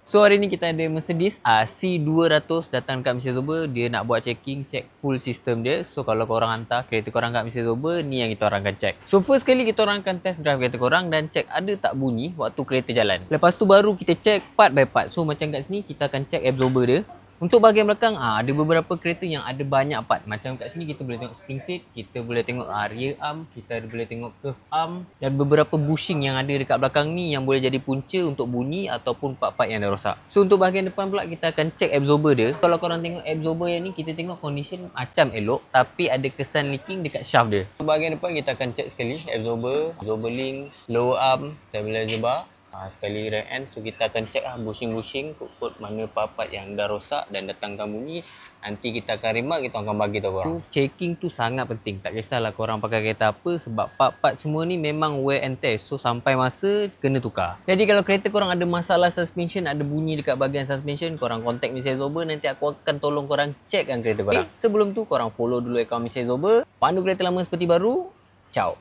So hari ni kita ada Mercedes C200 datang kat Mr. Zober. Dia nak buat checking, check full sistem dia. So kalau korang hantar kereta korang kat Mr. Zober, ni yang kita orang akan check. So first kali kita orang akan test drive kereta korang dan check ada tak bunyi waktu kereta jalan. Lepas tu baru kita check part by part. So macam kat sini kita akan check absorber dia. Untuk bahagian belakang, ada beberapa kereta yang ada banyak part. Macam kat sini kita boleh tengok spring seat, kita boleh tengok rear arm, kita boleh tengok curve arm dan beberapa bushing yang ada dekat belakang ni yang boleh jadi punca untuk bunyi ataupun part-part yang dah rosak. So untuk bahagian depan pula kita akan check absorber dia. Kalau korang tengok absorber yang ni, kita tengok condition macam elok tapi ada kesan leaking dekat shaft dia. Untuk bahagian depan kita akan check sekali absorber link, lower arm, stabilizer bar. Sekali rear end, so kita akan check bushing kod mana part-part yang dah rosak dan datangkan bunyi. Nanti kita akan remark, kita akan bagi tahu korang. So, checking tu sangat penting. Tak kisahlah korang pakai kereta apa, sebab part-part semua ni memang wear and tear. So sampai masa kena tukar. Jadi kalau kereta korang ada masalah suspension, ada bunyi dekat bahagian suspension, korang contact Mr. Zober, nanti aku akan tolong korang checkkan kereta korang. Sebelum tu korang follow dulu akaun Mr. Zober. Pandu kereta lama seperti baru. Ciao.